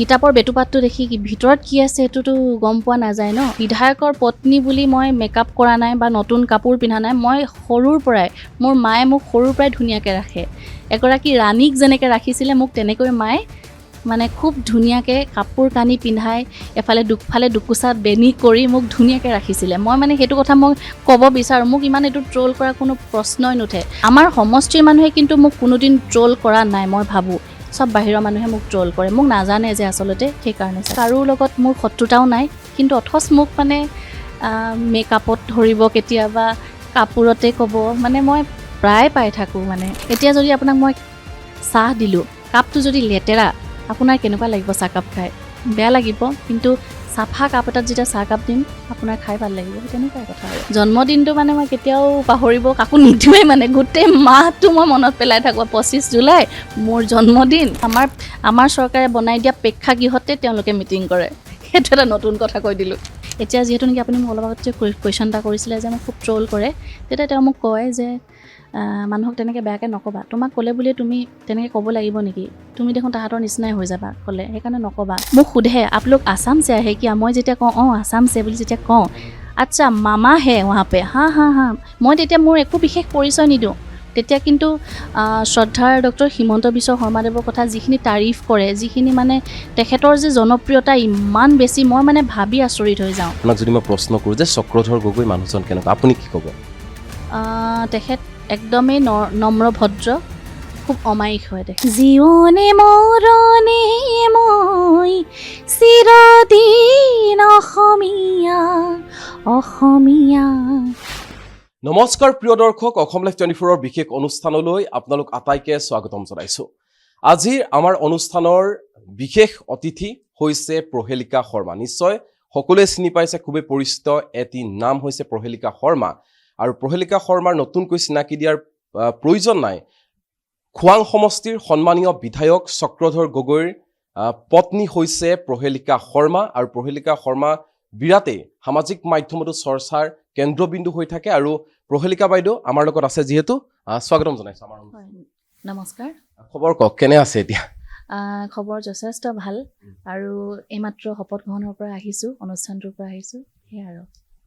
কিতাপৰ বেটুপাতটো দেখি ভিতৰত কি আছে সেইটোতো গম পোৱা নাযায় ন। বিধায়কৰ পত্নী বুলি মই মেকআপ কৰা নাই বা নতুন কাপোৰ পিন্ধা নাই। মই সৰুৰ পৰাই, মোৰ মায়ে মোক সৰুৰ পৰাই ধুনীয়াকৈ ৰাখে। এগৰাকী ৰাণীক যেনেকৈ ৰাখিছিলে মোক তেনেকৈ মায়ে মানে খুব ধুনীয়াকৈ কাপোৰ কানি পিন্ধাই এফালে দুফালে দুকোচা বেনি কৰি মোক ধুনীয়াকৈ ৰাখিছিলে। মই মানে সেইটো কথা মই ক'ব বিচাৰোঁ। মোক ইমান এইটো ট্ৰল কৰা কোনো প্ৰশ্নই নুঠে। আমাৰ সমষ্টিৰ মানুহে কিন্তু মোক কোনোদিন ট্ৰল কৰা নাই মই ভাবোঁ। চব বাহিৰৰ মানুহে মোক ট্ৰল কৰে, মোক নাজানে যে আচলতে, সেইকাৰণে কাৰোৰ লগত মোৰ শত্ৰুতাও নাই। কিন্তু অথচ মোক মানে মেকআপত ধৰিব, কেতিয়াবা কাপোৰতে ক'ব, মানে মই প্ৰায় পাই থাকোঁ। মানে এতিয়া যদি আপোনাক মই চাহ দিলোঁ, কাপটো যদি লেতেৰা, আপোনাৰ কেনেকুৱা লাগিব চাহকাপ খাই? বেয়া লাগিব। কিন্তু চাফা কাপ এটাত যেতিয়া চাহকাপ দিম, আপোনাৰ খাই ভাল লাগিব। তেনেকুৱাই কথা আৰু জন্মদিনটো মানে মই কেতিয়াও পাহৰিব কাকো নিদিওঁৱেই। মানে গোটেই মাহটো মই মনত পেলাই থাকোঁ। 25 জুলাই মোৰ জন্মদিন। আমাৰ চৰকাৰে বনাই দিয়া প্ৰেক্ষাগৃহতে তেওঁলোকে মিটিং কৰে। সেইটো এটা নতুন কথা কৈ দিলোঁ। এতিয়া যিহেতু নেকি আপুনি মোক অলপ আগত যে কুৱেশ্যন এটা কৰিছিলে যে মোক খুব ট্ৰল কৰে, তেতিয়া তেওঁ মোক কয় যে মানুহক তেনেকৈ বেয়াকৈ নক'বা। তোমাক ক'লে বুলিয়ে তুমি তেনেকৈ ক'ব লাগিব নেকি? তুমি দেখোন তাহাঁতৰ নিচিনাই হৈ যাবা ক'লে, সেইকাৰণে নক'বা। মোক সোধে আপলোক আছাম চে আহে কিয়া? মই যেতিয়া কওঁ অঁ আছাম চে বুলি যেতিয়া কওঁ, আচ্ছা মামা হে ৱাহাঁ পে, হা হা হা। মই তেতিয়া মোৰ একো বিশেষ পৰিচয় নিদিওঁ। তেতিয়া কিন্তু শ্ৰদ্ধাৰ ডক্টৰ হিমন্ত বিশ্ব শৰ্মাদেৱৰ কথা যিখিনি তাৰিফ কৰে, যিখিনি মানে তেখেতৰ যে জনপ্ৰিয়তা ইমান বেছি, মই মানে ভাবি আচৰিত হৈ যাওঁ। আপোনাক যদি মই প্ৰশ্ন কৰোঁ যে চক্ৰধৰ গগৈ মানুহজন কেনেকুৱা, আপুনি কি ক'ব? তেখেত একদমেই নম্ৰ ভদ্ৰ, খুব অমায়িক হয় তেখেত। জীৱনে মৰণে মই চিৰদিন অসমীয়া অসমীয়া। নমস্কাৰ প্ৰিয় দৰ্শক, অসম লাইভ 24ৰ বিশেষ অনুষ্ঠানলৈ আপোনালোক আটাইকে স্বাগতম জনাইছোঁ। আজিৰ আমাৰ অনুষ্ঠানৰ বিশেষ অতিথি হৈছে প্ৰহেলিকা শৰ্মা। নিশ্চয় সকলোৱে চিনি পাইছে, খুবেই পৰিচিত এটি নাম হৈছে প্ৰহেলিকা শৰ্মা। আৰু প্ৰহেলিকা শৰ্মাৰ নতুনকৈ চিনাকি দিয়াৰ প্ৰয়োজন নাই। খোৱাং সমষ্টিৰ সন্মানীয় বিধায়ক চক্ৰধৰ গগৈৰ পত্নী হৈছে প্ৰহেলিকা শৰ্মা। আৰু প্ৰহেলিকা শৰ্মা বিৰাটেই সামাজিক মাধ্যমতো চৰ্চাৰ কেন্দ্ৰবিন্দু হৈ থাকে। আৰু প্ৰহেলিকা বাইদেউ আমাৰ লগত আছে যিহেতু, স্বাগতম জনাইছোঁ আমাৰ। নমস্কাৰ। খবৰ কওক, কেনে আছে এতিয়া? খবৰ যথেষ্ট ভাল। আৰু এইমাত্ৰ শপত গ্ৰহণৰ পৰা আহিছোঁ, অনুষ্ঠানটোৰ পৰা আহিছোঁ, সেয়াই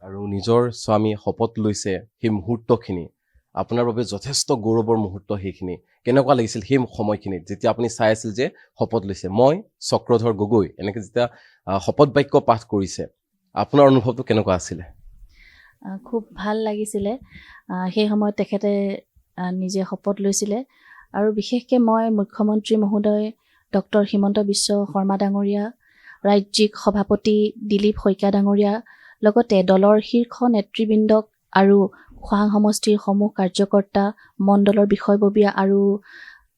আৰু নিজৰ স্বামী শপত লৈছে, সেই মুহূৰ্তখিনি আপোনাৰ বাবে যথেষ্ট গৌৰৱৰ মুহূৰ্ত। সেইখিনি কেনেকুৱা লাগিছিল সেই সময়খিনিত যেতিয়া আপুনি চাই আছিল যে শপত লৈছে মই চক্ৰধৰ গগৈ, এনেকৈ যেতিয়া শপত বাক্য পাঠ কৰিছে, আপোনাৰ অনুভৱটো কেনেকুৱা আছিলে? খুব ভাল লাগিছিলে। সেই সময়ত তেখেতে নিজে শপত লৈছিলে। আৰু বিশেষকৈ মই মুখ্যমন্ত্ৰী মহোদয় ডক্টৰ হিমন্ত বিশ্ব শৰ্মা ডাঙৰীয়া, ৰাজ্যিক সভাপতি দিলীপ শইকীয়া ডাঙৰীয়া, লগতে দলৰ শীৰ্ষ নেতৃবৃন্দক আৰু খোৱাং সমষ্টিৰ সমূহ কাৰ্যকৰ্তা, মণ্ডলৰ বিষয়ববীয়া আৰু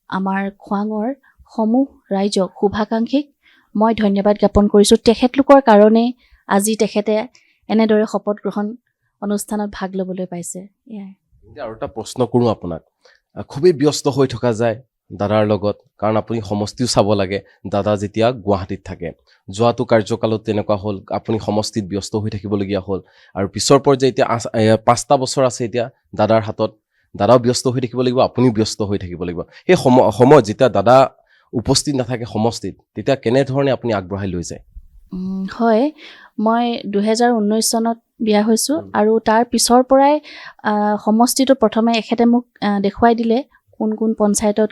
আমাৰ খোৱাঙৰ সমূহ ৰাইজক, শুভাকাংক্ষীক মই ধন্যবাদ জ্ঞাপন কৰিছোঁ। তেখেতলোকৰ কাৰণে আজি তেখেতে এনেদৰে শপত গ্ৰহণ অনুষ্ঠানত ভাগ ল'বলৈ পাইছে। এয়াই। আৰু এটা প্ৰশ্ন কৰোঁ আপোনাক, খুবেই ব্যস্ত হৈ থকা যায় দাদাৰ লগত, কাৰণ আপুনি সমষ্টিও চাব লাগে। দাদা যেতিয়া গুৱাহাটীত থাকে, যোৱাটো কাৰ্যকালত তেনেকুৱা হ'ল, আপুনি সমষ্টিত ব্যস্ত হৈ থাকিবলগীয়া হ'ল। আৰু পিছৰ পৰ্যায়ে এতিয়া 5টা বছৰ আছে এতিয়া দাদাৰ হাতত, দাদাও ব্যস্ত হৈ থাকিব লাগিব, আপুনিও ব্যস্ত হৈ থাকিব লাগিব। সেই সময়ত যেতিয়া দাদা উপস্থিত নাথাকে সমষ্টিত, তেতিয়া কেনেধৰণে আপুনি আগবঢ়াই লৈ যায়? হয়, মই 2019 চনত বিয়া হৈছোঁ। আৰু তাৰ পিছৰ পৰাই সমষ্টিটো প্ৰথমে এখেতে মোক দেখুৱাই দিলে কোন কোন পঞ্চায়তত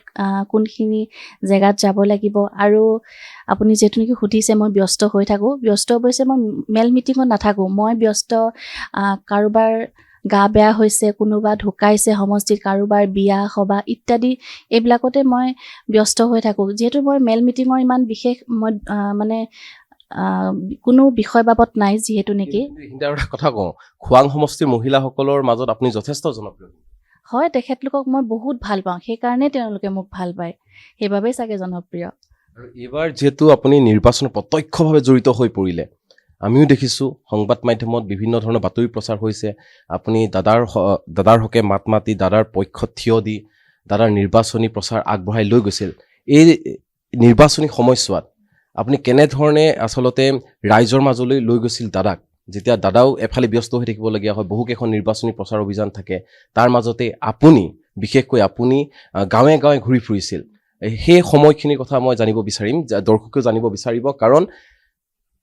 কোনখিনি জেগাত যাব লাগিব। আৰু আপুনি যিহেতু নেকি সুধিছে, মই ব্যস্ত হৈ থাকোঁ। ব্যস্ত অৱশ্যে মই মেল মিটিঙত নাথাকোঁ। মই ব্যস্ত কাৰোবাৰ গা বেয়া হৈছে, কোনোবা ঢুকাইছে সমষ্টিত, কাৰোবাৰ বিয়া সবাহ ইত্যাদি, এইবিলাকতে মই ব্যস্ত হৈ থাকোঁ। যিহেতু মই মেল মিটিঙৰ ইমান বিশেষ মই মানে কোনো বিষয় বাবদ নাই, যিহেতু নেকি। এটা কথা কওঁ, খোৱাং সমষ্টিৰ মহিলাসকলৰ মাজত আপুনি যথেষ্ট জনপ্ৰিয়। হয়, তেখেতলোকক মই বহুত ভাল পাওঁ, সেইকাৰণে তেওঁলোকে মোক ভাল পায়, সেইবাবেই চাগে জনপ্ৰিয়। আৰু এইবাৰ যিহেতু আপুনি নিৰ্বাচনত প্ৰত্যক্ষভাৱে জড়িত হৈ পৰিলে, আমিও দেখিছোঁ সংবাদ মাধ্যমত বিভিন্ন ধৰণৰ বাতৰি প্ৰচাৰ হৈছে। আপুনি দাদাৰ হকে মাত মাতি, দাদাৰ পক্ষত থিয় দি দাদাৰ নিৰ্বাচনী প্ৰচাৰ আগবঢ়াই লৈ গৈছিল। এই নিৰ্বাচনী সময়ছোৱাত আপুনি কেনেধৰণে আচলতে ৰাইজৰ মাজলৈ লৈ গৈছিল দাদাক, যেতিয়া দাদাও এফালে ব্যস্ত হৈ থাকিবলগীয়া হয়, বহুকেইখন নিৰ্বাচনী প্ৰচাৰ অভিযান থাকে, তাৰ মাজতে আপুনি বিশেষকৈ আপুনি গাঁৱে গাঁৱে ঘূৰি ফুৰিছিল। সেই সময়খিনিৰ কথা মই জানিব বিচাৰিম, দৰ্শকেও জানিব বিচাৰিব, কাৰণ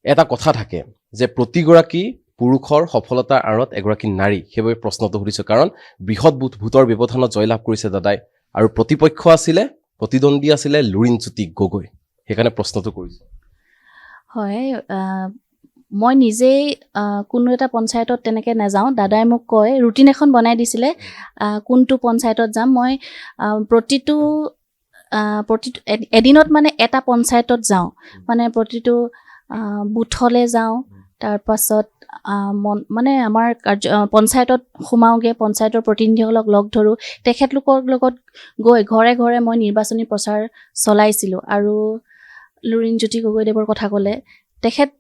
এটা কথা থাকে যে প্ৰতিগৰাকী পুৰুষৰ সফলতাৰ আঁৰত এগৰাকী নাৰী, সেইবাবে প্ৰশ্নটো সুধিছোঁ। কাৰণ বৃহৎ ভোটৰ ব্যৱধানত জয়লাভ কৰিছে দাদাই, আৰু প্ৰতিদ্বন্দ্বী আছিলে লুৰিণজ্যোতি গগৈ, সেইকাৰণে প্ৰশ্নটো কৰিছোঁ। হয়, মই নিজেই কোনো এটা পঞ্চায়তত তেনেকৈ নাযাওঁ। দাদাই মোক কয়, ৰুটিন এখন বনাই দিছিলে কোনটো পঞ্চায়তত যাম। মই প্ৰতিটো এদিনত মানে এটা পঞ্চায়তত যাওঁ, মানে প্ৰতিটো বুথলৈ যাওঁ। তাৰপাছত মানে আমাৰ পঞ্চায়তত সোমাওঁগৈ, পঞ্চায়তৰ প্ৰতিনিধিসকলক লগ ধৰোঁ। তেখেতলোকৰ লগত গৈ ঘৰে ঘৰে মই নিৰ্বাচনী প্ৰচাৰ চলাইছিলোঁ। আৰু লুৰিণজ্যোতি গগৈদেৱৰ কথা ক'লে, তেখেত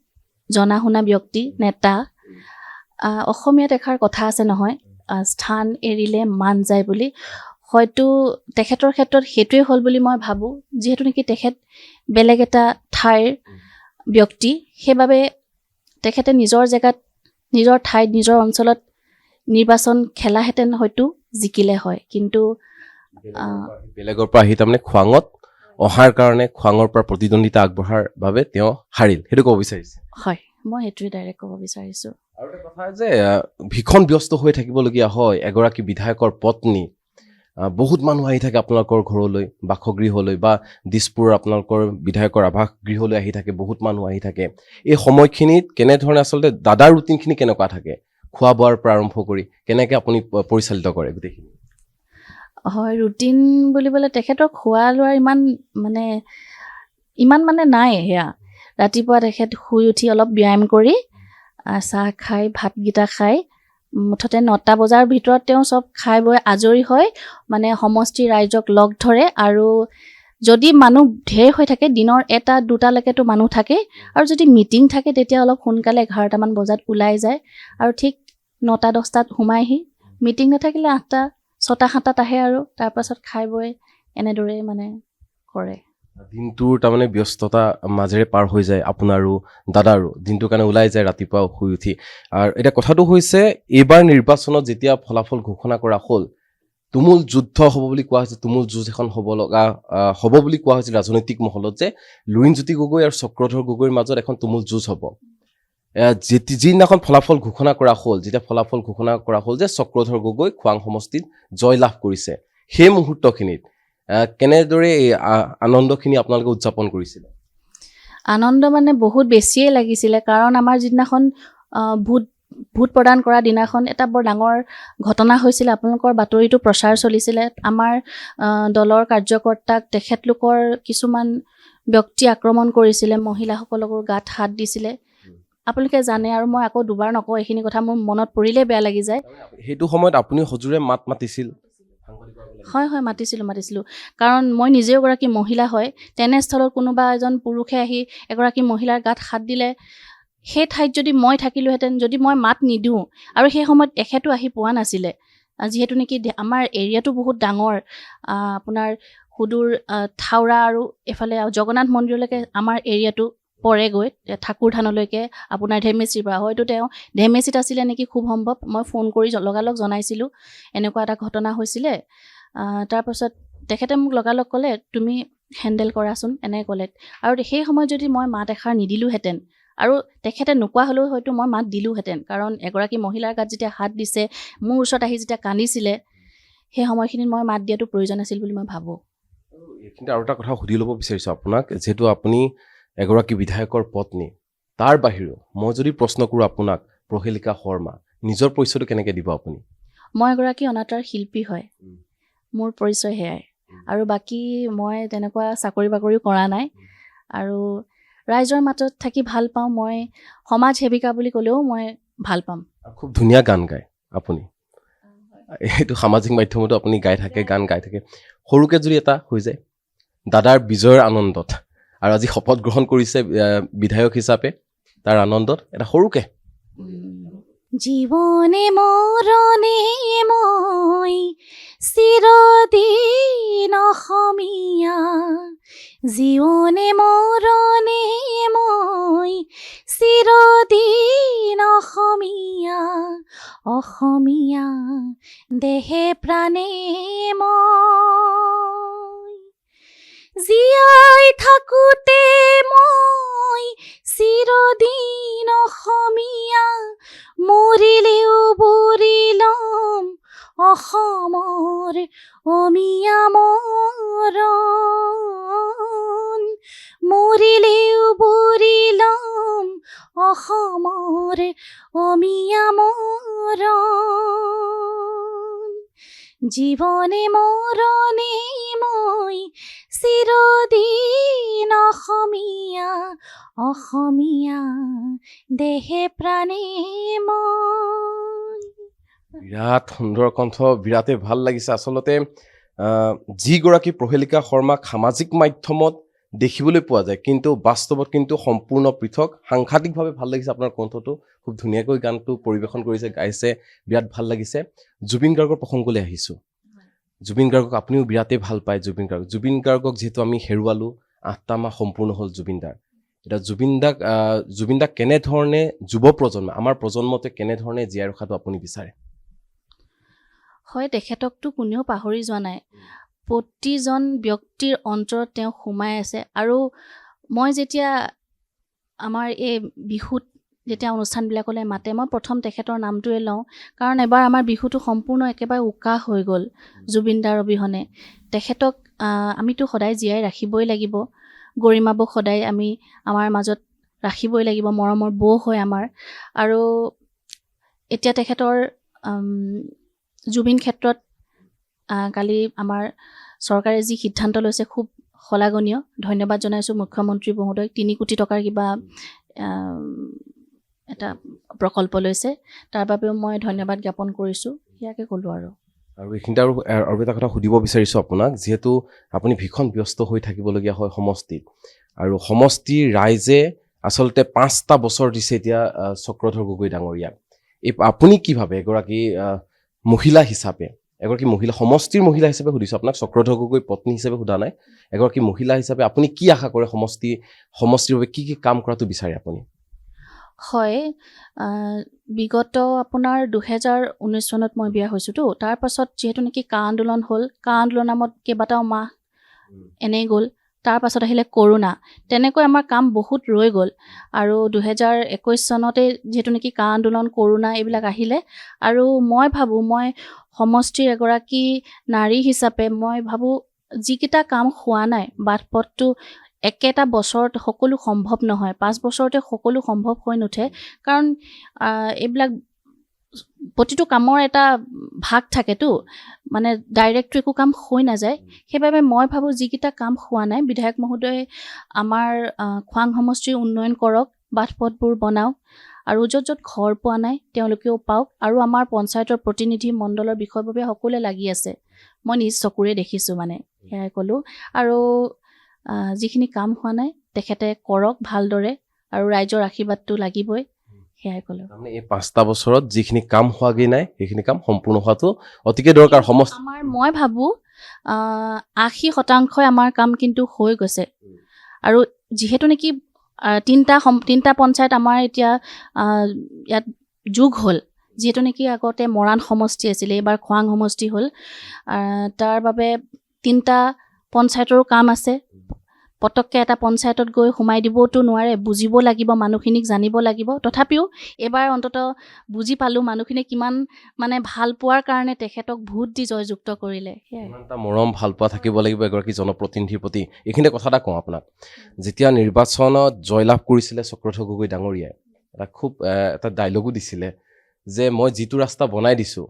জনা শুনা ব্যক্তি, নেতা। অসমীয়াত এষাৰ কথা আছে নহয়, স্থান এৰিলে মান যায় বুলি। হয়তো তেখেতৰ ক্ষেত্ৰত সেইটোৱে হ'ল বুলি মই ভাবোঁ, যিহেতু নেকি তেখেত বেলেগ এটা ঠাইৰ ব্যক্তি। সেইবাবে তেখেতে নিজৰ জেগাত, নিজৰ ঠাইত, নিজৰ অঞ্চলত নিৰ্বাচন খেলাহেঁতেন হয়তো জিকিলে হয়। কিন্তু বেলেগৰ পৰা আহি তাৰমানে খোৱাঙত অহাৰ কাৰণে, খোৱাঙৰ পৰা প্ৰতিদ্বন্দ্বিতা আগবঢ়াৰ বাবে তেওঁ হাৰিল, সেইটো ক'ব বিচাৰিছে? হয়, মই সেইটোৱে ডাইৰেক্ট ক'ব বিচাৰিছোঁ। আৰু এটা কথা যে ভীষণ ব্যস্ত হৈ থাকিবলগীয়া হয় এগৰাকী বিধায়কৰ পত্নী। বহুত মানুহ আহি থাকে আপোনালোকৰ ঘৰলৈ, বাসগৃহলৈ, বা দিছপুৰৰ আপোনালোকৰ বিধায়কৰ আৱাস গৃহলৈ আহি থাকে, বহুত মানুহ আহি থাকে। এই সময়খিনিত কেনেধৰণে আচলতে দাদাৰ ৰুটিনখিনি কেনেকুৱা থাকে, খোৱা বোৱাৰ পৰা আৰম্ভ কৰি কেনেকৈ আপুনি পৰিচালিত কৰে গোটেইখিনি? হয়, ৰুটিন বুলিবলৈ তেখেতৰ খোৱা লোৱাৰ ইমান মানে নাই। সেয়া ৰাতিপুৱা তেখেত শুই উঠি অলপ ব্যায়াম কৰি চাহ খাই, ভাতকেইটা খাই, মুঠতে 9টা বজাৰ ভিতৰত তেওঁ চব খাই বৈ আজৰি হয়, মানে সমষ্টি ৰাইজক লগ ধৰে। আৰু যদি মানুহ ঢেৰ হৈ থাকে, দিনৰ 1টা 2টালৈকেতো মানুহ থাকে, আৰু যদি মিটিং থাকে তেতিয়া অলপ সোনকালে 11টামান বজাত ওলাই যায়, আৰু ঠিক 9টা 10টাত সোমাইহি। মিটিং নাথাকিলে 8টা 6টা 7টাত আহে, আৰু তাৰপাছত খাই বৈ এনেদৰে মানে কৰে। দিনটোৰ তাৰমানে ব্যস্ততা মাজেৰে পাৰ হৈ যায় আপোনাৰো দাদাৰো, দিনটোৰ কাৰণে ওলাই যায় ৰাতিপুৱা শুই উঠি। আৰু এতিয়া কথাটো হৈছে, এইবাৰ নিৰ্বাচনত যেতিয়া ফলাফল ঘোষণা কৰা হ'ল, তুমুল যুদ্ধ হ'ব বুলি কোৱা হৈছে, তুমুল যুঁজ এখন হ'ব বুলি কোৱা হৈছিল ৰাজনৈতিক মহলত, যে লুৰিণজ্যোতি গগৈ আৰু চক্ৰধৰ গগৈৰ মাজত এখন তুমুল যুঁজ হ'ব। যিদিনাখন ফলাফল ঘোষণা কৰা হ'ল, যে চক্ৰধৰ গগৈ খোৱাং সমষ্টিত জয়লাভ কৰিছে, সেই মুহূৰ্তখিনিত কেনেদৰে এই আনন্দখিনি আপোনালোকে উদযাপন কৰিছিলে? আনন্দ মানে বহুত বেছিয়ে লাগিছিলে, কাৰণ আমাৰ যিদিনাখন ভোট প্ৰদান কৰা দিনাখন এটা বৰ ডাঙৰ ঘটনা হৈছিলে। আপোনালোকৰ বাতৰিটো প্ৰচাৰ চলিছিলে। আমাৰ দলৰ কাৰ্যকৰ্তাক তেখেতলোকৰ কিছুমান ব্যক্তি আক্ৰমণ কৰিছিলে, মহিলাসকলকো গাত হাত দিছিলে। আপোনালোকে জানে, আৰু মই আকৌ দুবাৰ নকওঁ, এইখিনি কথা মোৰ মনত পৰিলে বেয়া লাগি যায়। সেইটো সময়ত আপুনি সজোৰে মাত মাতিছিল? হয়, মাতিছিলোঁ, কাৰণ মই নিজেও এগৰাকী মহিলা হয়। তেনেস্থলত কোনোবা এজন পুৰুষে আহি এগৰাকী মহিলাৰ গাত হাত দিলে, সেই ঠাইত যদি মই থাকিলোহেঁতেন, যদি মই মাত নিদিওঁ, আৰু সেই সময়ত এখেতো আহি পোৱা নাছিলে, যিহেতু নেকি আমাৰ এৰিয়াটো বহুত ডাঙৰ, আপোনাৰ সুদূৰ থাউৰা আৰু এফালে জগন্নাথ মন্দিৰলৈকে আমাৰ এৰিয়াটো পৰেগৈ, ঠাকুৰ থানলৈকে, আপোনাৰ ধেমেচিৰ পৰা। হয়তো তেওঁ ধেমেচিত আছিলে নেকি, খুব সম্ভৱ। মই ফোন কৰি লগালগ জনাইছিলোঁ এনেকুৱা এটা ঘটনা হৈছিলে। তাৰপাছত তেখেতে মোক লগালগ ক'লে, তুমি হেণ্ডেল কৰাচোন, এনেকৈ ক'লে। আৰু সেই সময়ত যদি মই মাত এষাৰ নিদিলোঁহেঁতেন, আৰু তেখেতে নোকোৱা হ'লেও হয়তো মই মাত দিলোঁহেঁতেন, কাৰণ এগৰাকী মহিলাৰ গাত যেতিয়া হাত দিছে, মোৰ ওচৰত আহি যেতিয়া কান্দিছিলে, সেই সময়খিনিত মই মাত দিয়াটো প্ৰয়োজন আছিল বুলি মই ভাবোঁ। এইখিনিতে আৰু এটা কথা সুধি ল'ব বিচাৰিছোঁ আপোনাক, যিহেতু আপুনি এগৰাকী বিধায়কৰ পত্নী, তাৰ বাহিৰেও মই যদি প্ৰশ্ন কৰোঁ আপোনাক, প্ৰহেলিকা শৰ্মা, নিজৰ পৰিচয়টো কেনেকৈ দিব আপুনি? মই এগৰাকী অনাতাঁৰ শিল্পী হয়, মোৰ পৰিচয় সেয়াই। আৰু বাকী মই তেনেকুৱা চাকৰি বাকৰিও কৰা নাই, আৰু ৰাইজৰ মাজত থাকি ভাল পাওঁ। মই সমাজ সেৱিকা বুলি ক'লেও মই ভাল পাম। খুব ধুনীয়া গান গায় আপুনি, এইটো সামাজিক মাধ্যমতো আপুনি গান গাই থাকে। সৰুকৈ যদি এটা হৈ যায়, দাদাৰ বিজয়ৰ আনন্দত, আৰু আজি শপত গ্ৰহণ কৰিছে বিধায়ক হিচাপে, তাৰ আনন্দত এটা সৰুকৈ। জীৱনে মৰণে মই চিৰদিন অসমীয়া, জীৱনে মৰণে মই চিৰদিন অসমীয়া, অসমীয়া দেহে প্ৰাণে মই জীয়াই থাকোঁতে মই চিৰদিন অসমীয়া, মৰিলেও বুৰি ল'ম অসমৰ অমিয়া মৰণ, মৰিলেও বুৰি ল'ম অসমৰ অমিয়া মৰণ, জীৱনে মৰণে মই চিৰদিন অসমীয়া, অসমীয়া দেহে প্ৰাণে মই। বিৰাট সুন্দৰ কণ্ঠ, বিৰাটেই ভাল লাগিছে। আচলতে যিগৰাকী প্ৰহেলিকা শৰ্মাক সামাজিক মাধ্যমত দেখিবলৈ পোৱা যায়, কিন্তু বাস্তৱত কিন্তু সম্পূৰ্ণ পৃথক। সাংঘাতিকভাৱে ভাল লাগিছে আপোনাৰ কণ্ঠটো, খুব ধুনীয়াকৈ গানটো পৰিৱেশন কৰিছে, গাইছে, বিৰাট ভাল লাগিছে। জুবিন গাৰ্গৰ প্ৰসংগলৈ আহিছোঁ। জুবিন গাৰ্গক আপুনিও বিৰাটেই ভাল পায়। জুবিন গাৰ্গক যিহেতু আমি হেৰুৱালোঁ, 8টা মাহ সম্পূৰ্ণ হ'ল জুবিনদাৰ। এতিয়া জুবিন দাক কেনেধৰণে যুৱ প্ৰজন্ম, আমাৰ প্ৰজন্মতে কেনেধৰণে জীয়াই ৰখাটো আপুনি বিচাৰে? হয়, তেখেতকতো কোনেও পাহৰি যোৱা নাই। প্ৰতিজন ব্যক্তিৰ অন্তৰত তেওঁ সোমাই আছে। আৰু মই যেতিয়া আমাৰ এই বিহুত যেতিয়া অনুষ্ঠানবিলাকলৈ মাতে, মই প্ৰথম তেখেতৰ নামটোৱে লওঁ, কাৰণ এবাৰ আমাৰ বিহুটো সম্পূৰ্ণ একেবাৰে উকা হৈ গ'ল জুবিনদাৰ অবিহনে। তেখেতক আমিতো সদায় জীয়াই ৰাখিবই লাগিব, গৰিমাবক সদায় আমি আমাৰ মাজত ৰাখিবই লাগিব, মৰমৰ বৌ হয় আমাৰ। আৰু এতিয়া তেখেতৰ জুবিন ক্ষেত্ৰত কালি আমাৰ চৰকাৰে যি সিদ্ধান্ত লৈছে খুব শলাগনীয়। ধন্যবাদ জনাইছোঁ মুখ্যমন্ত্ৰী মহোদয়ক। 3 কোটি টকাৰ কিবা এটা প্ৰকল্প লৈছে, তাৰ বাবেও মই ধন্যবাদ জ্ঞাপন কৰিছোঁ। সেয়াকে ক'লোঁ। আৰু এইখিনিতে আৰু এটা কথা সুধিব বিচাৰিছোঁ আপোনাক, যিহেতু আপুনি ভীষণ ব্যস্ত হৈ থাকিবলগীয়া হয় সমষ্টিত, আৰু সমষ্টিৰ ৰাইজে আচলতে 5টা বছৰ দিছে এতিয়া চক্ৰধৰ গগৈ ডাঙৰীয়াক। আপুনি কি ভাবে এগৰাকী মহিলা হিচাপে, সমষ্টিৰ মহিলা হিচাপে সুধিছোঁ আপোনাক, চক্ৰধৰ গগৈ পত্নী হিচাপে সোধা নাই, এগৰাকী মহিলা হিচাপে আপুনি কি আশা কৰে? সমষ্টিৰ বাবে কি কাম কৰাটো বিচাৰে আপুনি? হয়, বিগত আপোনাৰ 2019 চনত মই বিয়া হৈছোঁতো, তাৰ পাছত যিহেতু নেকি কা আন্দোলন হ'ল, কা আন্দোলন নামত কেইবাটাও মাহ এনেই গ'ল। তাৰ পাছত আহিলে কৰোণা, তেনেকৈ আমাৰ কাম বহুত ৰৈ গ'ল। আৰু 2021 চনতে যিহেতু নেকি কা আন্দোলন, কৰোণা এইবিলাক আহিলে। আৰু মই ভাবোঁ, মই সমষ্টিৰ এগৰাকী নাৰী হিচাপে মই ভাবোঁ, যিকেইটা কাম হোৱা নাই, বাট পথটো একেটা বছৰত সকলো সম্ভৱ নহয়, 5 বছৰতে সকলো সম্ভৱ হৈ নুঠে। কাৰণ এইবিলাক প্ৰতিটো কামৰ এটা ভাগ থাকেতো, মানে ডাইৰেক্টটো একো কাম হৈ নাযায়। সেইবাবে মই ভাবোঁ যিকেইটা কাম হোৱা নাই, বিধায়ক মহোদয়ে আমাৰ খোৱাং সমষ্টিৰ উন্নয়ন কৰক, বাট পথবোৰ বনাওক, আৰু য'ত য'ত ঘৰ পোৱা নাই তেওঁলোকেও পাওক। আৰু আমাৰ পঞ্চায়তৰ প্ৰতিনিধি মণ্ডলৰ বিষয়ববীয়া সকলোৱে লাগি আছে, মই নিজ চকুৰে দেখিছোঁ, মানে সেয়াই ক'লোঁ। আৰু যিখিনি কাম হোৱা নাই তেখেতে কৰক ভালদৰে, আৰু ৰাইজৰ আশীৰ্বাদটো লাগিবই, সেয়াই ক'লোঁ। এই 5টা বছৰত যিখিনি কাম হোৱাগৈ নাই, সেইখিনি কাম সম্পূৰ্ণ হোৱাটো অতিকে দৰকাৰ। মই ভাবোঁ 80% আমাৰ কাম কিন্তু হৈ গৈছে। আৰু যিহেতু নেকি 3টা পঞ্চায়ত আমাৰ এতিয়া ইয়াত যোগ হ'ল, যিহেতু নেকি আগতে মৰাণ সমষ্টি আছিলে, এইবাৰ খোৱাং সমষ্টি হ'ল, তাৰ বাবে 3টা পঞ্চায়তৰো কাম আছে। পটককৈ এটা পঞ্চায়তত গৈ সোমাই দিবওতো নোৱাৰে, বুজিব লাগিব, মানুহখিনিক জানিব লাগিব। তথাপিও এইবাৰ অন্ততঃ বুজি পালোঁ মানুহখিনিয়ে কিমান মানে ভাল পোৱাৰ কাৰণে তেখেতক ভোট দি জয়যুক্ত কৰিলে। ইমান এটা মৰম ভাল পোৱা থাকিব লাগিব এগৰাকী জনপ্ৰতিনিধিৰ প্ৰতি। এইখিনিতে কথা এটা কওঁ আপোনাক, যেতিয়া নিৰ্বাচনত জয়লাভ কৰিছিলে চক্ৰধৰ গগৈ ডাঙৰীয়াই, এটা ডাইলগো দিছিলে যে মই যিটো ৰাস্তা বনাই দিছোঁ,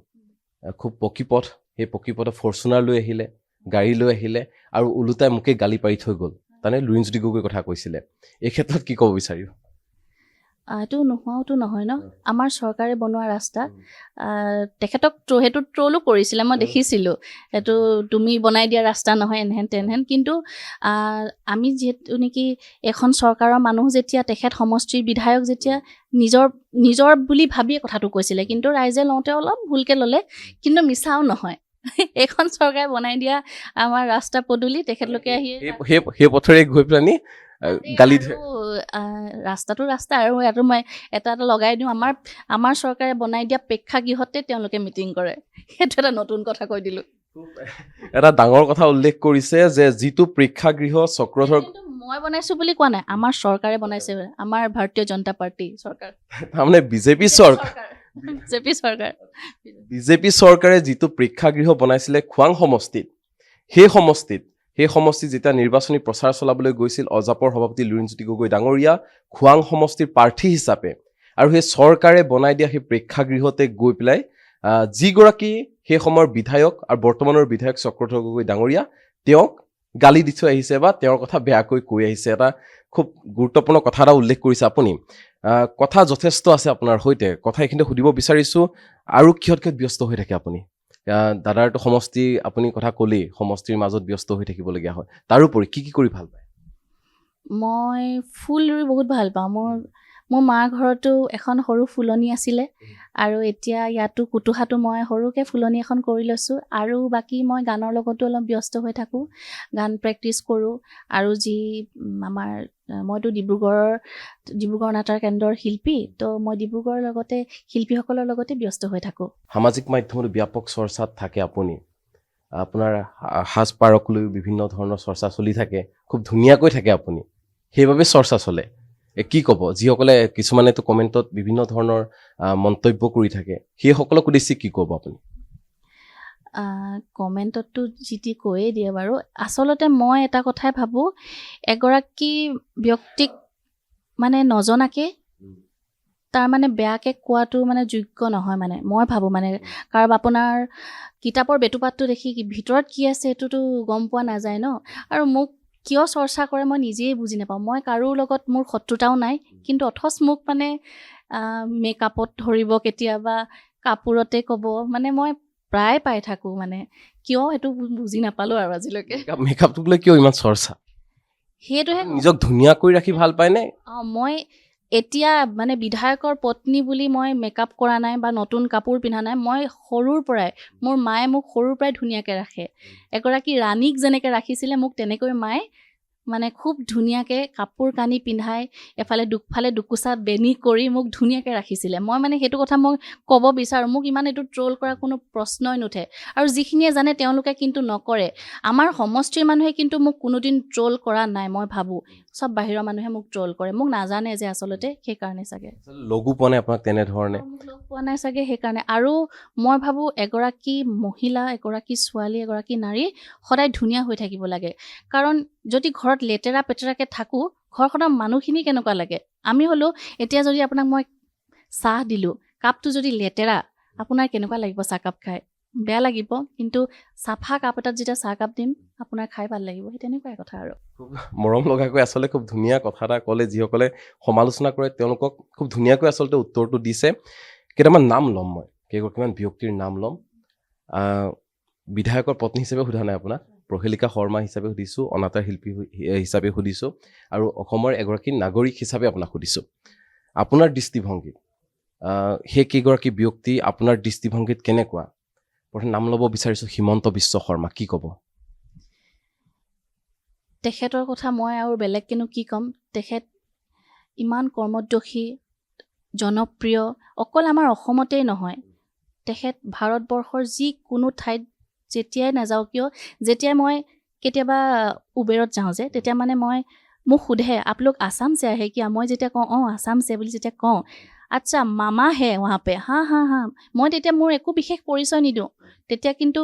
খুব পকী পথ, সেই পকী পথত ফৰ্চুনাৰ লৈ আহিলে, গাড়ী লৈ আহিলে, আৰু ওলোটাই মোকে গালি পাৰি থৈ গ'ল। তাৰমানে লুৰিণজ্যোতি গগৈৰ কথা কৈছিলে। এই ক্ষেত্ৰত কি ক'ব বিচাৰিব? এইটো নোহোৱাওতো নহয় ন, আমাৰ চৰকাৰে বনোৱা ৰাস্তা। তেখেতক সেইটো ট্ৰলো কৰিছিলে, মই দেখিছিলোঁ, এইটো তুমি বনাই দিয়া ৰাস্তা নহয়, এনেহেন তেনেহেন। কিন্তু আমি যিহেতু নেকি এখন চৰকাৰৰ মানুহ, যেতিয়া তেখেত সমষ্টিৰ বিধায়ক, যেতিয়া নিজৰ বুলি ভাবিয়ে কথাটো কৈছিলে, কিন্তু ৰাইজে লওঁতে অলপ ভুলকৈ ল'লে, কিন্তু মিছাও নহয়। এইখন চৰকাৰে বনাই দিয়া আমাৰ ৰাস্তা পদূলি, তেখেতলোকে আহি সেই পথৰে গৈ পেলানি গালি ৰাস্তাটো ৰাস্তা। আৰু ইয়াতো মই এটা লগাই দিওঁ, আমাৰ চৰকাৰে বনাই দিয়া প্ৰেক্ষাগৃহতে তেওঁলোকে মিটিং কৰে। সেইটো এটা নতুন কথা কৈ দিলোঁ। এটা ডাঙৰ কথা উল্লেখ কৰিছে যে যিটো প্ৰেক্ষাগৃহ চক্ৰধৰ কিন্তু মই বনাইছো বুলি কোৱা নাই, আমাৰ চৰকাৰে বনাইছে, আমাৰ ভাৰতীয় জনতা পাৰ্টি চৰকাৰ, তাৰমানে বিজেপি চৰকাৰ বিজেপি চৰকাৰে যিটো প্ৰেক্ষাগৃহ বনাইছিলে খোৱাং সমষ্টিত, সেই সমষ্টিত যেতিয়া নিৰ্বাচনী প্ৰচাৰ চলাবলৈ গৈছিল অজাপৰ সভাপতি লুৰিণজ্যোতি গগৈ ডাঙৰীয়া খোৱাং সমষ্টিৰ প্ৰাৰ্থী হিচাপে, আৰু সেই চৰকাৰে বনাই দিয়া সেই প্ৰেক্ষাগৃহতে গৈ পেলাই যিগৰাকী সেই সময়ৰ বিধায়ক আৰু বৰ্তমানৰ বিধায়ক চক্ৰধৰ গগৈ ডাঙৰীয়া তেওঁক গালি দি থৈ আহিছে বা তেওঁৰ কথা বেয়াকৈ কৈ আহিছে। এটা খুব গুৰুত্বপূৰ্ণ কথা এটা উল্লেখ কৰিছে আপুনি। কথা যথেষ্ট আছে আপোনাৰ সৈতে, কথা এইখিনিতে সুধিব বিচাৰিছোঁ, আৰু কিহত ব্যস্ত হৈ থাকে আপুনি? দাদাৰটো সমষ্টি আপুনি কথা ক'লেই, সমষ্টিৰ মাজত ব্যস্ত হৈ থাকিবলগীয়া হয়, তাৰোপৰি কি কি কৰি ভাল পায়? মই ফুল ৰুই বহুত ভাল পাওঁ। মোৰ মাৰ ঘৰতো এখন সৰু ফুলনি আছিলে, আৰু এতিয়া ইয়াতো কুতুহাটো মই সৰুকৈ ফুলনি এখন কৰি লৈছোঁ। আৰু বাকী মই গানৰ লগতো অলপ ব্যস্ত হৈ থাকোঁ, গান প্ৰেক্টিছ কৰোঁ। আৰু মইতো ডিব্ৰুগড় নাটাৰ কেন্দ্ৰৰ শিল্পী, তো মই ডিব্ৰুগড়ৰ লগতে শিল্পীসকলৰ লগতে ব্যস্ত হৈ থাকোঁ। সামাজিক মাধ্যমত ব্যাপক চৰ্চাত থাকে আপুনি, আপোনাৰ সাজপাৰক লৈ বিভিন্ন ধৰণৰ চৰ্চা চলি থাকে, খুব ধুনীয়াকৈ থাকে আপুনি, সেইবাবে চৰ্চা চলে। কি ক'ব যিসকলে কিছুমানেতো কমেণ্টত বিভিন্ন ধৰণৰ মন্তব্য কৰি থাকে, সেইসকলক উদ্দেশ্যি কি ক'ব আপুনি? কমেণ্টততো যি টি কৈয়ে দিয়ে বাৰু। আচলতে মই এটা কথাই ভাবোঁ, এগৰাকী ব্যক্তিক মানে নজনাকৈ তাৰ মানে বেয়াকৈ কোৱাটো মানে যোগ্য নহয়, মানে মই ভাবোঁ মানে। কাৰণ আপোনাৰ কিতাপৰ বেটুপাতটো দেখি ভিতৰত কি আছে সেইটোতো গম পোৱা নাযায় ন। আৰু মোক কিয় চৰ্চা কৰে মই নিজেই বুজি নাপাওঁ। মই কাৰোৰ লগত মোৰ শত্ৰুতাও নাই, কিন্তু অথচ মোক মানে মেকআপত ধৰিব, কেতিয়াবা কাপোৰতে ক'ব, মানে মই প্ৰায় পাই থাকোঁ, মানে কিয় সেইটো বুজি নাপালোঁ আৰু আজিলৈকে। মেকআপটোক লৈ কিয় ইমান চৰ্চা? সেইটোহে নিজক ধুনীয়া কৰি ৰাখি ভাল পায়নে? মই এতিয়া মানে বিধায়কৰ পত্নী বুলি মই মেকআপ কৰা নাই বা নতুন কাপোৰ পিন্ধা নাই। মই সৰুৰ পৰাই, মোৰ মায়ে মোক সৰুৰ পৰাই ধুনীয়াকৈ ৰাখে। এগৰাকী ৰাণীক যেনেকৈ ৰাখিছিলে, মোক তেনেকৈ মায়ে মানে খুব ধুনীয়াকৈ কাপোৰ কানি পিন্ধাই, এফালে দুফালে দুকোচা বেনি কৰি মোক ধুনীয়াকৈ ৰাখিছিলে। মই মানে সেইটো কথা মই ক'ব বিচাৰোঁ। মোক ইমান এইটো ট্ৰল কৰা কোনো প্ৰশ্নই নুঠে, আৰু যিখিনিয়ে জানে তেওঁলোকে কিন্তু নকৰে। আমাৰ সমষ্টিৰ মানুহে কিন্তু মোক কোনোদিন ট্ৰল কৰা নাই, মই ভাবোঁ। চব বাহিৰৰ মানুহে মোক ট্ৰল কৰে, মোক নাজানে যে আচলতে, সেইকাৰণে চাগে লগো পোৱা নাই আপোনাক তেনেধৰণে। লগ পোৱা নাই চাগে সেইকাৰণে। আৰু মই ভাবোঁ এগৰাকী মহিলা, এগৰাকী ছোৱালী, এগৰাকী নাৰী সদায় ধুনীয়া হৈ থাকিব লাগে। কাৰণ যদি ঘৰত লেতেৰা পেতেৰাকৈ থাকোঁ, ঘৰখনৰ মানুহখিনি কেনেকুৱা লাগে? আমি হ'লেও এতিয়া যদি আপোনাক মই চাহ দিলোঁ, কাপটো যদি লেতেৰা, আপোনাৰ কেনেকুৱা লাগিব? চাহকাপ খাই বেয়া লাগিব, কিন্তু চাফা কাপ এটাত যেতিয়া চাহকাপ দিম, আপোনাৰ খাই ভাল লাগিব। সেই তেনেকুৱাই কথা আৰু। খুব মৰম লগাকৈ আচলতে খুব ধুনীয়া কথা এটা ক'লে, যিসকলে সমালোচনা কৰে তেওঁলোকক খুব ধুনীয়াকৈ আচলতে উত্তৰটো দিছে। কেইটামান নাম ল'ম, মই কেইগৰাকীমান ব্যক্তিৰ নাম ল'ম। বিধায়কৰ পত্নী হিচাপে সোধা নাই আপোনাক, প্ৰহেলিকা শৰ্মা হিচাপে সুধিছোঁ, অনাতাঁৰ শিল্পী হিচাপে সুধিছোঁ, আৰু অসমৰ এগৰাকী নাগৰিক হিচাপে আপোনাক সুধিছোঁ। আপোনাৰ দৃষ্টিভংগীত সেই কেইগৰাকী ব্যক্তি আপোনাৰ দৃষ্টিভংগীত কেনেকুৱা? প্ৰথমে নাম ল'ব বিচাৰিছোঁ হিমন্ত বিশ্ব শৰ্মা, কি ক'ব? তেখেতৰ কথা মই আৰু বেলেগকেনো কি ক'ম। তেখেত ইমান কৰ্মদ্যশী, জনপ্ৰিয়, অকল আমাৰ অসমতেই নহয়, তেখেত ভাৰতবৰ্ষৰ যিকোনো ঠাইত যেতিয়াই নাযাওঁ কিয়, যেতিয়াই মই কেতিয়াবা উবেৰত যাওঁ যে, তেতিয়া মানে মোক সোধে আপলোক আসাম সে আহে কিয়া? মই যেতিয়া কওঁ অঁ আসাম সে বুলি যেতিয়া কওঁ, আচ্ছা মামা হে ৱাহা পে, হা হা হা, মই তেতিয়া মোৰ একো বিশেষ পৰিচয় নিদিওঁ। তেতিয়া কিন্তু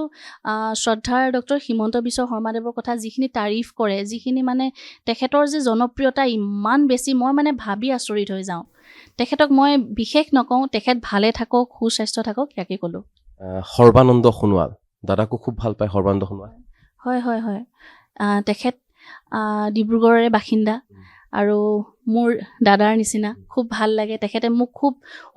শ্ৰদ্ধাৰ ডক্টৰ হিমন্ত বিশ্ব শৰ্মাদেৱৰ কথা যিখিনি তাৰিফ কৰে, যিখিনি মানে তেখেতৰ যে জনপ্ৰিয়তা ইমান বেছি, মই মানে ভাবি আচৰিত হৈ যাওঁ। তেখেতক মই বিশেষ নকওঁ, তেখেত ভালে থাকক, সুস্বাস্থ্য থাকক, ইয়াকে ক'লোঁ। সৰ্বানন্দ সোণোৱাল, দাদাকো খুব ভাল পায় সৰ্বানন্দ সোণোৱাল? হয় হয় হয়, তেখেত ডিব্ৰুগড়ৰে বাসিন্দা, আৰু মোৰ দাদাৰ নিচিনা। খুব ভাল লাগে, তেখেতে মোক খুব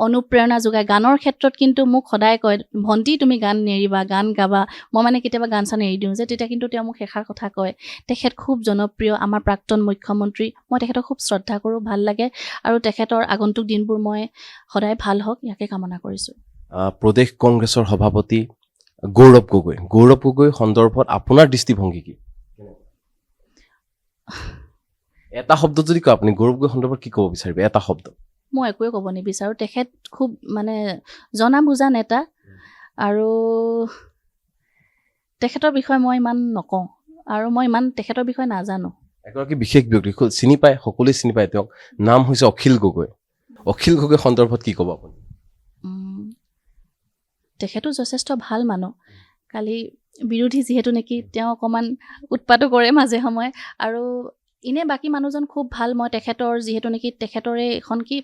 অনুপ্ৰেৰণা যোগায় গানৰ ক্ষেত্ৰত। কিন্তু মোক সদায় কয়, ভণ্টি তুমি গান নেৰিবা, গান গাবা। মই মানে কেতিয়াবা গান চান এৰি দিওঁ যে, তেতিয়া কিন্তু তেওঁ মোক এষাৰ কথা কয়। তেখেত খুব জনপ্ৰিয়, আমাৰ প্ৰাক্তন মুখ্যমন্ত্ৰী। মই তেখেতক খুব শ্ৰদ্ধা কৰোঁ, ভাল লাগে, আৰু তেখেতৰ আগন্তুক দিনবোৰ মই সদায় ভাল হওক, ইয়াকে কামনা কৰিছোঁ। প্ৰদেশ কংগ্ৰেছৰ সভাপতি গৌৰৱ গগৈ সন্দৰ্ভত আপোনাৰ দৃষ্টিভংগী কি? এটা শব্দ যদি কয় আপুনি গৌৰৱ গগৈ সন্দৰ্ভত কি ক'ব বিচাৰিব? এটা শব্দ। মই একোৱে ক'ব নিবিচাৰোঁ। তেখেত খুব মানে জনা বুজা নেতা, আৰু তেখেতৰ বিষয়ে মই ইমান নকওঁ আৰু মই ইমান তেখেতৰ বিষয়ে নাজানো। এগৰাকী বিশেষ ব্যক্তি চিনি পায়, সকলোৱে চিনি পায় তেওঁক। নাম হৈছে অখিল গগৈ। অখিল গগৈ সন্দৰ্ভত কি ক'ব আপুনি? তেখেতো যথেষ্ট ভাল মানুহ। খালি বিৰোধী যিহেতু নেকি তেওঁ অকণমান উৎপাতো কৰে মাজে সময়ে। আৰু এনে বাকী মানুহজন খুব ভাল। মই তেখেতৰ যিহেতু নেকি তেখেতৰে এখন কি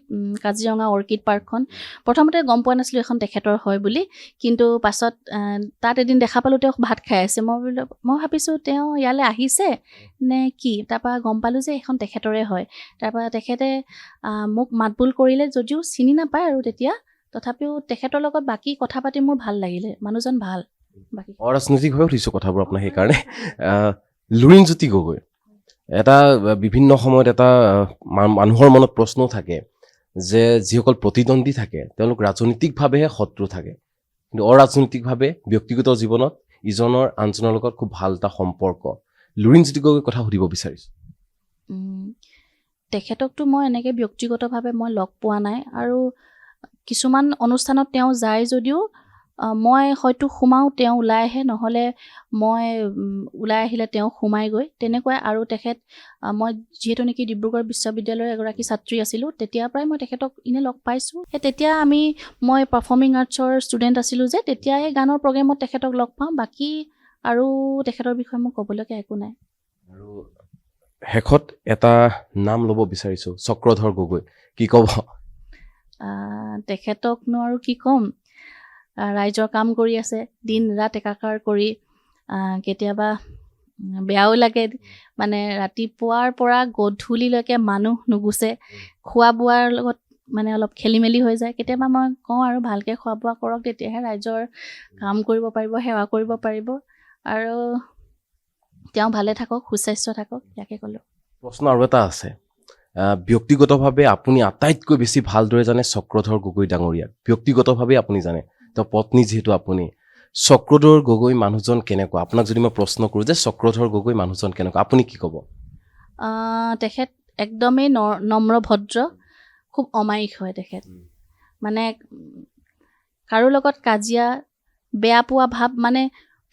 কাজিৰঙা অৰ্কিড পাৰ্কখন প্ৰথমতে গম পোৱা নাছিলোঁ এখন তেখেতৰ হয় বুলি, কিন্তু পাছত তাত এদিন দেখা পালোঁ তেওঁ ভাত খাই আছে। মই ভাবিছোঁ তেওঁ ইয়ালৈ আহিছে নে কি, তাৰপৰা গম পালোঁ যে এখন তেখেতৰে হয়। তাৰপৰা তেখেতে মোক মাতবোল কৰিলে, যদিও চিনি নাপায় আৰু তেতিয়া, তথাপিও তেখেতৰ লগত বাকী কথা পাতি মোৰ ভাল লাগিলে। মানুহজন ভাল। বাকী অৰাজনৈতিকভাৱে সুধিছোঁ কথাবোৰ আপোনাক সেইকাৰণে। লুৰিণজ্যোতি গগৈ, এটা বিভিন্ন সময়ত এটা মানুহৰ মনত প্ৰশ্নও থাকে যে যিসকল প্ৰতিদ্বন্দ্বী থাকে তেওঁলোক ৰাজনৈতিকভাৱেহে শত্ৰু থাকে, কিন্তু অৰাজনৈতিকভাৱে ব্যক্তিগত জীৱনত ইজনৰ আনজনৰ লগত খুব ভাল এটা সম্পৰ্ক। লুৰিণজ্যোতি গগৈৰ কথা সুধিব বিচাৰিছোঁ। তেখেতকতো মই এনেকৈ ব্যক্তিগতভাৱে মই লগ পোৱা নাই, আৰু কিছুমান অনুষ্ঠানত তেওঁ যায় যদিও মই হয়তো সোমাওঁ, তেওঁ ওলাই আহে, নহ'লে মই ওলাই আহিলে তেওঁ সোমাইগৈ, তেনেকুৱাই। আৰু তেখেত মই যিহেতু নেকি ডিব্ৰুগড় বিশ্ববিদ্যালয়ৰ এগৰাকী ছাত্ৰী আছিলোঁ, তেতিয়াৰ পৰাই মই তেখেতক এনেই লগ পাইছোঁ। সেই তেতিয়া মই পাৰফৰ্মিং আৰ্টছৰ ষ্টুডেণ্ট আছিলোঁ যে, তেতিয়া সেই গানৰ প্ৰগ্ৰেমত তেখেতক লগ পাওঁ। বাকী আৰু তেখেতৰ বিষয়ে মোৰ ক'বলগীয়া একো নাই। আৰু শেষত এটা নাম ল'ব বিচাৰিছোঁ, চক্ৰধৰ গগৈ, কি ক'ব? তেখেতকনো আৰু কি ক'ম, ৰাইজৰ কাম কৰি আছে দিন ৰাত একাকাৰ কৰি। কেতিয়াবা বেয়াও লাগে, মানে ৰাতিপুৱাৰ পৰা গধূলিলৈকে মানুহ নুগুচে, খোৱা বোৱাৰ লগত মানে অলপ খেলি মেলি হৈ যায়। কেতিয়াবা মই কওঁ আৰু ভালকৈ খোৱা বোৱা কৰক, তেতিয়াহে ৰাইজৰ কাম কৰিব পাৰিব, সেৱা কৰিব পাৰিব। আৰু তেওঁ ভালে থাকক, সুস্বাস্থ্য থাকক, ইয়াকে ক'লোঁ। প্ৰশ্ন আৰু এটা আছে। ব্যক্তিগতভাৱে আপুনি আটাইতকৈ বেছি ভালদৰে জানে চক্ৰধৰ গগৈ ডাঙৰীয়াক, ব্যক্তিগতভাৱে আপুনি জানে, তেওঁ পত্নী যিহেতু আপুনি। চক্ৰধৰ গগৈ মানুহজন কেনেকুৱা? আপোনাক যদি মই প্ৰশ্ন কৰোঁ যে চক্ৰধৰ গগৈ মানুহজন কেনেকুৱা, আপুনি কি ক'ব? তেখেত একদমেই নম্ৰ ভদ্ৰ, খুব অমায়িক হয় তেখেত। মানে কাৰো লগত কাজিয়া, বেয়া পোৱা ভাৱ, মানে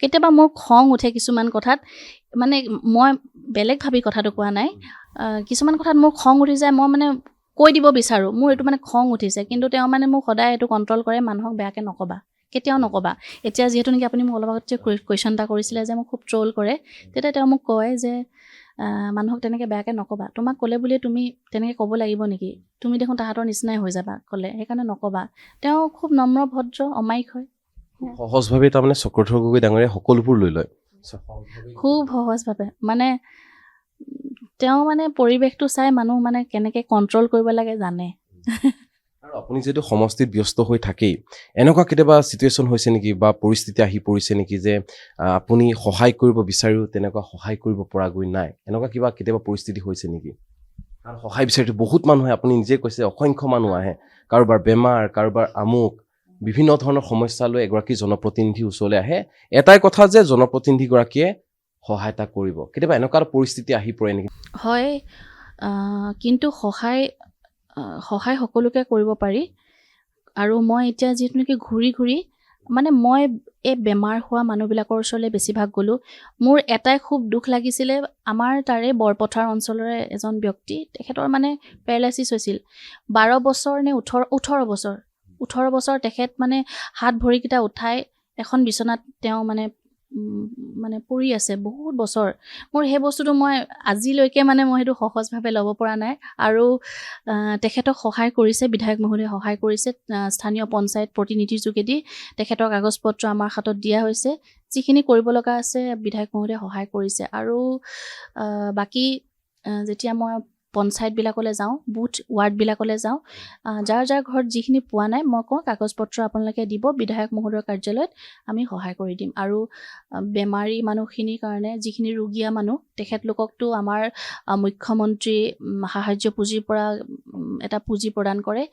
কেতিয়াবা মোৰ খং উঠে কিছুমান কথাত, মানে মই বেলেগ ভাবি কথাটো কোৱা নাই, কিছুমান কথাত মোৰ খং উঠি যায়, মই মানে কৈ দিব বিচাৰোঁ, মোৰ এইটো মানে খং উঠিছে, কিন্তু তেওঁ মানে মোক সদায় এইটো কণ্ট্ৰল কৰে, মানুহক বেয়াকৈ নক'বা, কেতিয়াও নক'বা। এতিয়া যিহেতু নেকি আপুনি মোক অলপ আগত যে কুৱেশ্যন এটা কৰিছিলে যে মোক খুব ট্ৰল কৰে, তেতিয়া তেওঁ মোক কয় যে মানুহক তেনেকৈ বেয়াকৈ নক'বা, তোমাক ক'লে বুলিয়ে তুমি তেনেকৈ ক'ব লাগিব নেকি, তুমি দেখোন তাহাঁতৰ নিচিনাই হৈ যাবা ক'লে, সেইকাৰণে নক'বা। তেওঁ খুব নম্ৰ ভদ্ৰ, অমায়িক হয়। সহজভাৱে তাৰমানে চক্ৰধৰ গগৈ ডাঙৰীয়াই সকলোবোৰ লৈ লয়, খুব সহজভাৱে। মানে তেওঁ মানে পৰিৱেশটো চাই মানুহ মানে কেনেকৈ কণ্ট্ৰল কৰিব লাগে জানে। আৰু আপুনি যিহেতু সমষ্টিত ব্যস্ত হৈ থাকেই, এনেকুৱা কেতিয়াবা চিটুৱেশ্যন হৈছে নেকি বা পৰিস্থিতি আহি পৰিছে নেকি যে আপুনি সহায় কৰিব বিচাৰিও তেনেকুৱা সহায় কৰিব পৰাগৈ নাই, এনেকুৱা কিবা কেতিয়াবা পৰিস্থিতি হৈছে নেকি? কাৰণ সহায় বিচাৰিটো বহুত মানুহে, আপুনি নিজে কৈছে অসংখ্য মানুহ আহে, কাৰোবাৰ বেমাৰ, কাৰোবাৰ আমুক, বিভিন্ন ধৰণৰ সমস্যা লৈ এগৰাকী জনপ্ৰতিনিধিৰ ওচৰলৈ আহে, এটাই কথা যে জনপ্ৰতিনিধিগৰাকীয়ে সহায় এটা কৰিব, কেতিয়াবা এনেকুৱা এটা পৰিস্থিতি আহি পৰে নেকি? হয়, কিন্তু সহায় সকলোকে কৰিব পাৰি। আৰু মই এতিয়া যিহেতু নেকি ঘূৰি ঘূৰি মানে মই এই বেমাৰ হোৱা মানুহবিলাকৰ ওচৰলৈ বেছিভাগ গ'লোঁ। মোৰ এটাই খুব দুখ লাগিছিলে, আমাৰ তাৰে বৰপথাৰ অঞ্চলৰে এজন ব্যক্তি, তেখেতৰ মানে পেৰালাইচিছ হৈছিল 12 বছৰ নে 18 বছৰ তেখেত মানে হাত ভৰিকেইটা উঠাই এখন বিচনাত তেওঁ মানে পৰি আছে বহুত বছৰ। মোৰ সেই বস্তুটো মই আজিলৈকে মানে মই সেইটো সহজভাৱে ল'ব পৰা নাই। আৰু তেখেতক সহায় কৰিছে, বিধায়ক মহোদয়ে সহায় কৰিছে, স্থানীয় পঞ্চায়ত প্ৰতিনিধিৰ যোগেদি তেখেতৰ কাগজ পত্ৰ আমাৰ হাতত দিয়া হৈছে। যিখিনি কৰিব লগা আছে বিধায়ক মহোদয়ে সহায় কৰিছে। আৰু বাকী যেতিয়া মই পঞ্চায়তবিলাকলৈ যাওঁ, বুথ ৱাৰ্ডবিলাকলৈ যাওঁ, যাৰ যাৰ ঘৰত যিখিনি পোৱা নাই মই কওঁ কাগজ পত্ৰ আপোনালোকে দিব, বিধায়ক মহোদয়ৰ কাৰ্যালয়ত আমি সহায় কৰি দিম। আৰু বেমাৰী মানুহখিনিৰ কাৰণে, যিখিনি ৰোগীয়া মানুহ, তেখেতলোককতো আমাৰ মুখ্যমন্ত্ৰী সাহাৰ্য পুঁজিৰ পৰা এটা পুঁজি প্ৰদান কৰে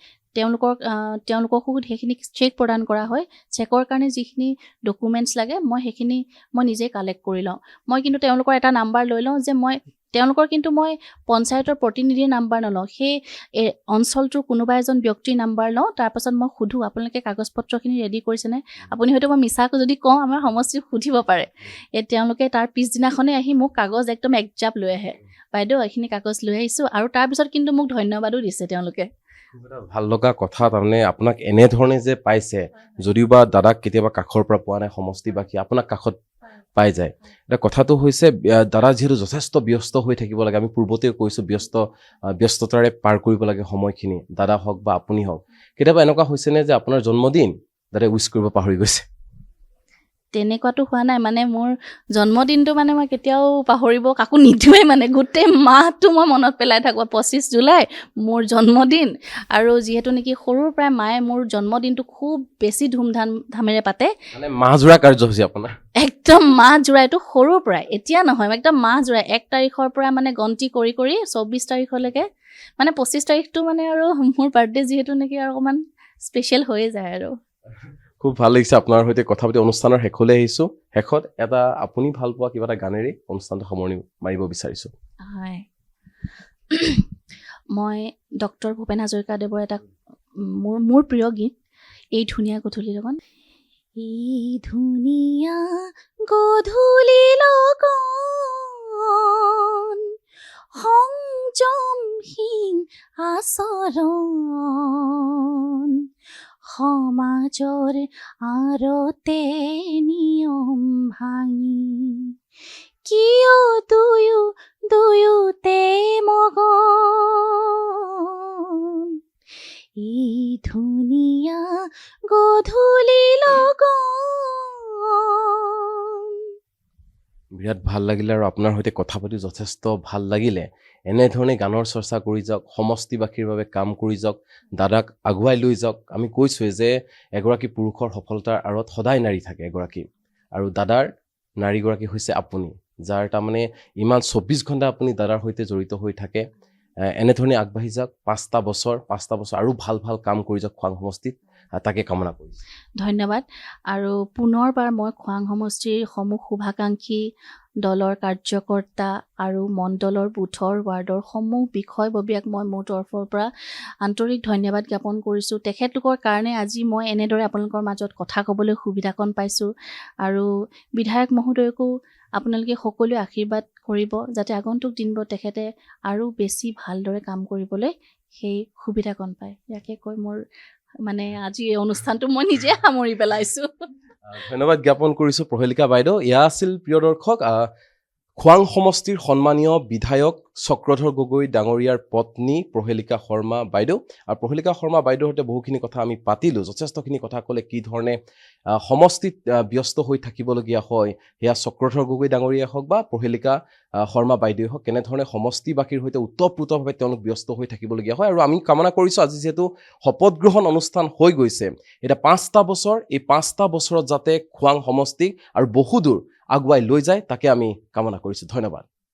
তেওঁলোককো সেইখিনি চেক প্ৰদান কৰা হয় চেকৰ কাৰণে যিখিনি ডকুমেণ্টছ লাগে মই সেইখিনি মই নিজে কালেক্ট কৰি লওঁ মই কিন্তু তেওঁলোকৰ এটা নাম্বাৰ লৈ লওঁ যে তেওঁলোকৰ কিন্তু মই পঞ্চায়তৰ প্ৰতিনিধিৰ নাম্বাৰ নলওঁ সেই অঞ্চলটোৰ কোনোবা এজন ব্যক্তিৰ নাম্বাৰ লওঁ তাৰপাছত মই সুধোঁ আপোনালোকে কাগজ পত্ৰখিনি ৰেডি কৰিছেনে আপুনি হয়তো মই মিছাকৈ যদি কওঁ আমাৰ সমষ্টিক সুধিব পাৰে তেওঁলোকে তাৰ পিছদিনাখনেই আহি মোক কাগজ একদম একজাপ লৈ আহে বাইদেউ এইখিনি কাগজ লৈ আহিছোঁ আৰু তাৰপিছত কিন্তু মোক ধন্যবাদো দিছে তেওঁলোকে ভাল লগা কথা তাৰমানে আপোনাক এনেধৰণে যে পাইছে যদিও বা দাদাক কেতিয়াবা কাষৰ পৰা পোৱা নাই সমষ্টিবাসী আপোনাক কাষত পাই যায় এটা কথাটো হৈছে দাদা যিহেতু যথেষ্ট ব্যস্ত হৈ থাকিব লাগে আমি পূৰ্বতেও কৈছোঁ ব্যস্ততাৰে পাৰ কৰিব লাগে সময়খিনি দাদা হওক বা আপুনি হওক কেতিয়াবা এনেকুৱা হৈছেনে যে আপোনাৰ জন্মদিন দাদাই উইচ কৰিব পাহৰি গৈছে তেনেকুৱাতো হোৱা নাই মানে মোৰ জন্মদিনটো মানে মই কেতিয়াও পাহৰিব কাকো নিদিওঁৱেই মানে গোটেই মাহটো মই মনত পেলাই থাকোঁ 25 জুলাই মোৰ জন্মদিন আৰু যিহেতু নেকি সৰুৰ পৰাই মায়ে মোৰ জন্মদিনটো খুব বেছি ধুমধামেৰে পাতে মানে মাহজোৰা কাৰ্যসূচী আপোনাৰ একদম মাহজোৰা এইটো সৰুৰ পৰাই এতিয়া নহয় একদম মাহজোৰা 1 তাৰিখৰ পৰা মানে গন্তি কৰি 24 তাৰিখলৈকে মানে 25 তাৰিখটো মানে আৰু মোৰ বাৰ্থডে যিহেতু নেকি আৰু অকণমান স্পেচিয়েল হৈয়ে যায় আৰু খুব ভাল লাগিছে আপোনাৰ সৈতে কথা পাতি অনুষ্ঠানৰ শেষলৈ আহিছোঁ শেষত এটা আপুনি ভাল পোৱা কিবা এটা গানেৰে অনুষ্ঠানটো সামৰণি মাৰিব বিচাৰিছোঁ হয় মই ডক্টৰ ভূপেন হাজৰিকাদেৱৰ এটা মোৰ প্ৰিয় গীত এই ধুনীয়া গধূলি লগন এই ধুনীয়া গধূলি লগন সংযমহীন আচৰণ সমাজৰ আৰতে নিয়ম ভাঙি কিয় দুয়োতে মগন এই ধুনীয়া গধূলি লগন বিৰাট ভাল লাগিলে আৰু আপোনাৰ সৈতে কথা পাতি যথেষ্ট ভাল লাগিলে এনেধৰণে গানৰ চৰ্চা কৰি যাওক সমষ্টিবাসীৰ বাবে কাম কৰি যাওক দাদাক আগুৱাই লৈ যাওক আমি কৈছোঁৱে যে এগৰাকী পুৰুষৰ সফলতাৰ আঁৰত সদায় নাৰী থাকে এগৰাকী আৰু দাদাৰ নাৰীগৰাকী হৈছে আপুনি যাৰ তাৰমানে ইমান 24 ঘণ্টা আপুনি দাদাৰ সৈতে জড়িত হৈ থাকে এনেধৰণে আগবাঢ়ি যাওক 5টা বছৰ আৰু ভাল কাম কৰি যাওক খোৱাং সমষ্টিত তাকে কামনা কৰিছোঁ ধন্যবাদ আৰু পুনৰবাৰ মই খোৱাং সমষ্টিৰ সমূহ শুভাকাংক্ষী দলৰ কাৰ্যকৰ্তা আৰু মণ্ডলৰ বুথৰ ৱাৰ্ডৰ সমূহ বিষয়ববীয়াক মই মোৰ তৰফৰ পৰা আন্তৰিক ধন্যবাদ জ্ঞাপন কৰিছোঁ তেখেতলোকৰ কাৰণে আজি মই এনেদৰে আপোনালোকৰ মাজত কথা ক'বলৈ সুবিধাকণ পাইছোঁ আৰু বিধায়ক মহোদয়কো আপোনালোকে সকলোৱে আশীৰ্বাদ কৰিব যাতে আগন্তুক দিনবোৰ তেখেতে আৰু বেছি ভালদৰে কাম কৰিবলৈ সেই সুবিধাকণ পায় ইয়াকে কৈ মোৰ মানে আজি এই অনুষ্ঠানটো মই নিজে সামৰি পেলাইছোঁ ধন্যবাদ জ্ঞাপন কৰিছোঁ প্ৰহেলিকা বাইদেউ এয়া আছিল প্ৰিয় দৰ্শক খোৱাং সমষ্টিৰ সন্মানীয় বিধায়ক চক্ৰধৰ গগৈ ডাঙৰীয়াৰ পত্নী প্ৰহেলিকা শৰ্মা বাইদেউ আৰু প্ৰহেলিকা শৰ্মা বাইদেউৰ সৈতে বহুখিনি কথা আমি পাতিলোঁ যথেষ্টখিনি কথা ক'লে কি ধৰণে সমষ্টিত ব্যস্ত হৈ থাকিবলগীয়া হয় সেয়া চক্ৰধৰ গগৈ ডাঙৰীয়াই হওক বা প্ৰহেলিকা শৰ্মা বাইদেউৱে হওক কেনেধৰণে সমষ্টিবাসীৰ সৈতে ওতঃপ্ৰোতভাৱে তেওঁলোক ব্যস্ত হৈ থাকিবলগীয়া হয় আৰু আমি কামনা কৰিছোঁ আজি যিহেতু শপত গ্ৰহণ অনুষ্ঠান হৈ গৈছে এতিয়া 5টা বছৰ এই 5টা বছৰত যাতে খোৱাং সমষ্টিক আৰু বহুদূৰ আগুৱাই লৈ যায় তাকে আমি কামনা কৰিছোঁ ধন্যবাদ